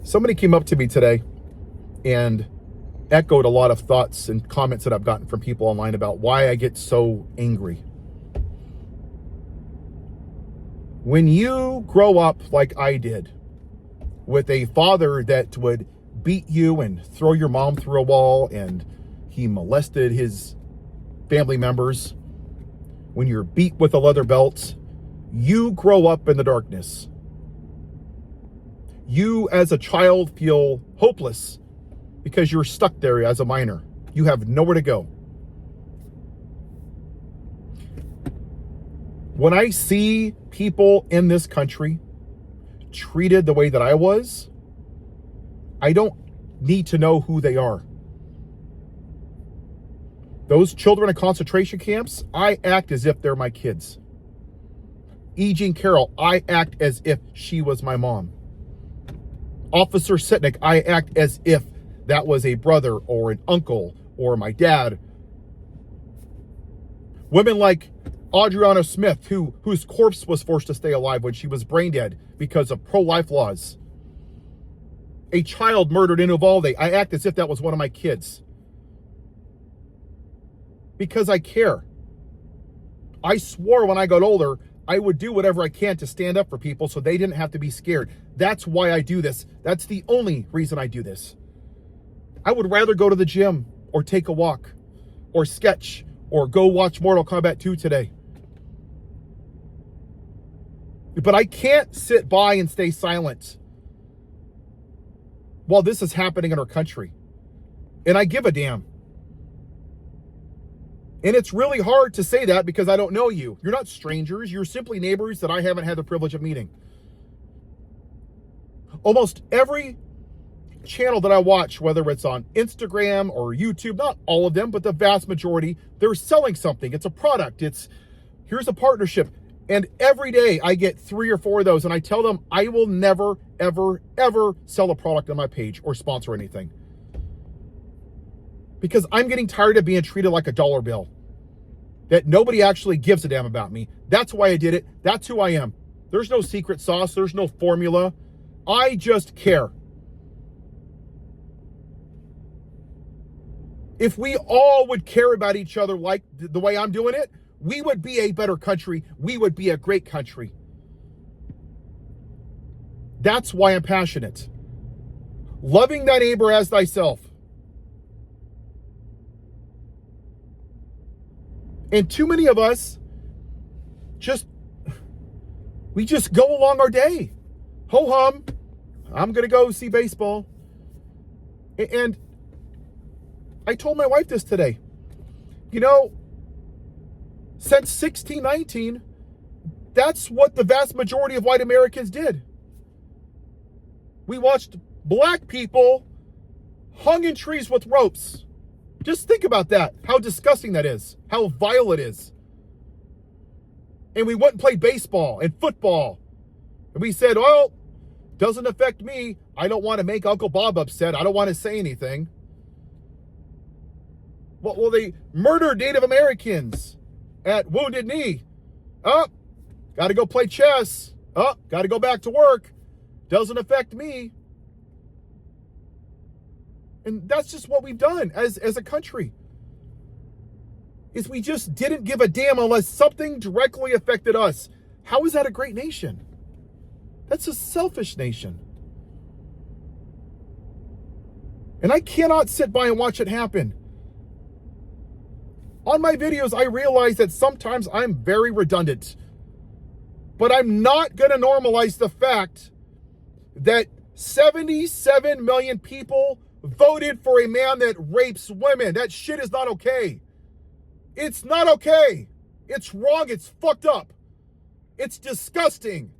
Somebody came up to me today and echoed a lot of thoughts and comments that I've gotten from people online about why I get so angry. When you grow up like I did, with a father that would beat you and throw your mom through a wall, and he molested his family members, when you're beat with a leather belt, you grow up in the darkness. You as a child feel hopeless because you're stuck there as a minor. You have nowhere to go. When I see people in this country treated the way that I was, I don't need to know who they are. Those children in concentration camps, I act as if they're my kids. E. Carroll, I act as if she was my mom. Officer Sicknick, I act as if that was a brother or an uncle or my dad. Women like Adriana Smith, whose corpse was forced to stay alive when she was brain dead because of pro-life laws. A child murdered in Uvalde, I act as if that was one of my kids. Because I care. I swore when I got older, I would do whatever I can to stand up for people so they didn't have to be scared. That's why I do this. That's the only reason I do this. I would rather go to the gym or take a walk or sketch or go watch Mortal Kombat 2 today. But I can't sit by and stay silent while this is happening in our country. And I give a damn. And it's really hard to say that because I don't know you. You're not strangers. You're simply neighbors that I haven't had the privilege of meeting. Almost every channel that I watch, whether it's on Instagram or YouTube, not all of them, but the vast majority, they're selling something. It's a product. Here's a partnership. And every day I get 3 or 4 of those, and I tell them I will never, ever, ever sell a product on my page or sponsor anything. Because I'm getting tired of being treated like a dollar bill. That nobody actually gives a damn about me. That's why I did it. That's who I am. There's no secret sauce. There's no formula. I just care. If we all would care about each other like the way I'm doing it, we would be a better country. We would be a great country. That's why I'm passionate. Loving thy neighbor as thyself. And too many of us we just go along our day. Ho hum. I'm going to go see baseball. And I told my wife this today. You know, since 1619, that's what the vast majority of white Americans did. We watched black people hung in trees with ropes. Just think about that, how disgusting that is, how vile it is. And we went and played baseball and football. And we said, well, doesn't affect me. I don't want to make Uncle Bob upset. I don't want to say anything. Well, they murdered Native Americans at Wounded Knee. Oh, got to go play chess. Oh, got to go back to work. Doesn't affect me. And that's just what we've done as a country. Is we just didn't give a damn unless something directly affected us. How is that a great nation? That's a selfish nation. And I cannot sit by and watch it happen. On my videos, I realize that sometimes I'm very redundant. But I'm not going to normalize the fact that 77 million people voted for a man that rapes women. That shit is not okay. It's not okay. It's wrong. It's fucked up. It's disgusting.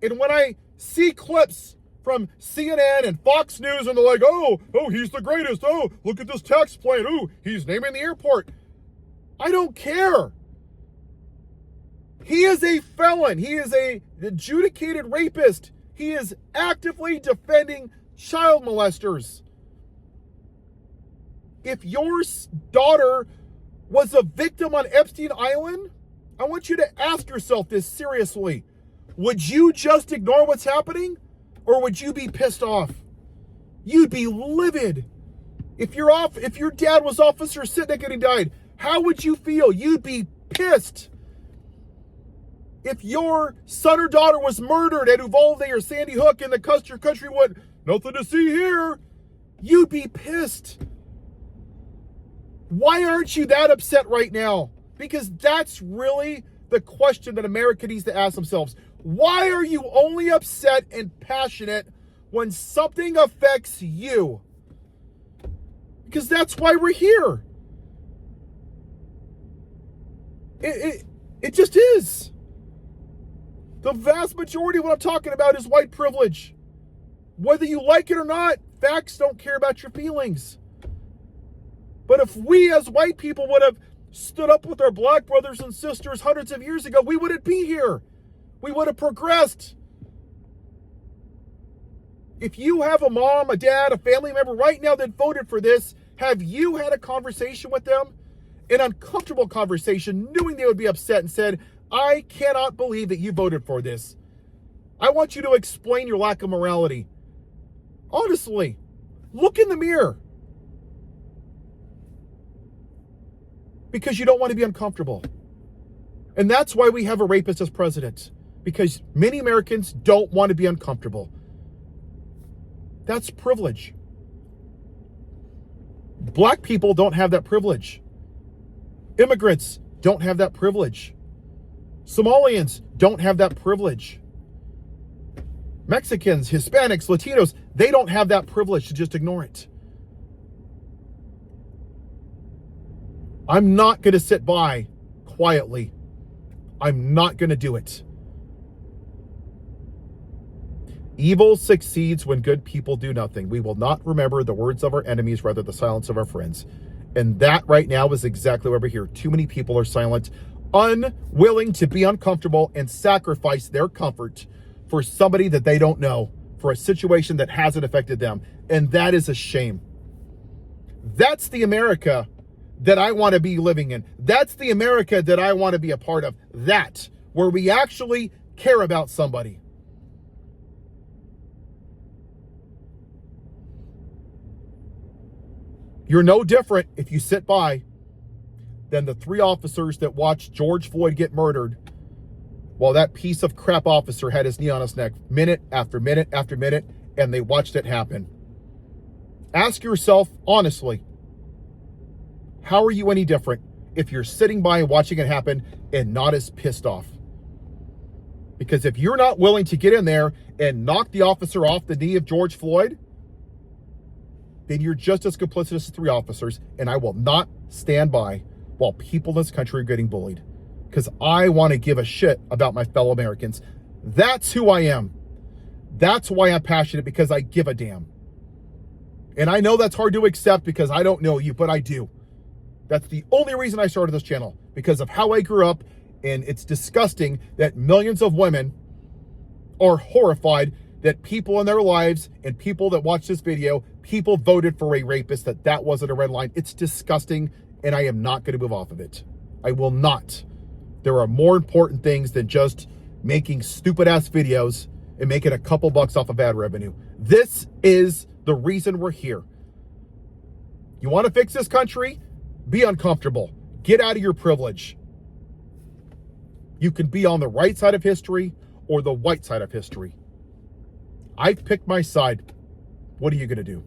And when I see clips from CNN and Fox News and they're like, oh, he's the greatest. Oh, look at this tax plan. Oh, he's naming the airport. I don't care. He is a felon. He is an adjudicated rapist. He is actively defending child molesters. If your daughter was a victim on Epstein Island, I want you to ask yourself this seriously. Would you just ignore what's happening? Or would you be pissed off? You'd be livid. If your dad was Officer Sicknick and he died, how would you feel? You'd be pissed. If your son or daughter was murdered at Uvalde or Sandy Hook and the country went, nothing to see here, you'd be pissed. Why aren't you that upset right now? Because that's really the question that America needs to ask themselves. Why are you only upset and passionate when something affects you? Because that's why we're here. It just is. The vast majority of what I'm talking about is white privilege. Whether you like it or not, facts don't care about your feelings. But if we as white people would have stood up with our black brothers and sisters hundreds of years ago, we wouldn't be here. We would have progressed. If you have a mom, a dad, a family member right now that voted for this, have you had a conversation with them? An uncomfortable conversation, knowing they would be upset and said, I cannot believe that you voted for this. I want you to explain your lack of morality. Honestly, look in the mirror. Because you don't want to be uncomfortable. And that's why we have a rapist as president. Because many Americans don't want to be uncomfortable. That's privilege. Black people don't have that privilege. Immigrants don't have that privilege. Somalians don't have that privilege. Mexicans, Hispanics, Latinos, they don't have that privilege to just ignore it. I'm not going to sit by quietly. I'm not going to do it. Evil succeeds when good people do nothing. We will not remember the words of our enemies, rather the silence of our friends. And that right now is exactly where we're here. Too many people are silent, unwilling to be uncomfortable and sacrifice their comfort for somebody that they don't know, for a situation that hasn't affected them. And that is a shame. That's the America that I want to be living in. That's the America that I want to be a part of. That, where we actually care about somebody. You're no different if you sit by than the 3 officers that watched George Floyd get murdered while that piece of crap officer had his knee on his neck minute after minute after minute, and they watched it happen. Ask yourself honestly, how are you any different if you're sitting by and watching it happen and not as pissed off? Because if you're not willing to get in there and knock the officer off the knee of George Floyd, then you're just as complicit as the 3 officers, and I will not stand by while people in this country are getting bullied. Because I want to give a shit about my fellow Americans. That's who I am. That's why I'm passionate, because I give a damn. And I know that's hard to accept because I don't know you, but I do. That's the only reason I started this channel, because of how I grew up, and it's disgusting that millions of women are horrified that people in their lives and people that watch this video, people voted for a rapist, that wasn't a red line. It's disgusting, and I am not going to move off of it. I will not. There are more important things than just making stupid-ass videos and making a couple bucks off of ad revenue. This is the reason we're here. You want to fix this country? Be uncomfortable. Get out of your privilege. You can be on the right side of history or the white side of history. I've picked my side. What are you going to do?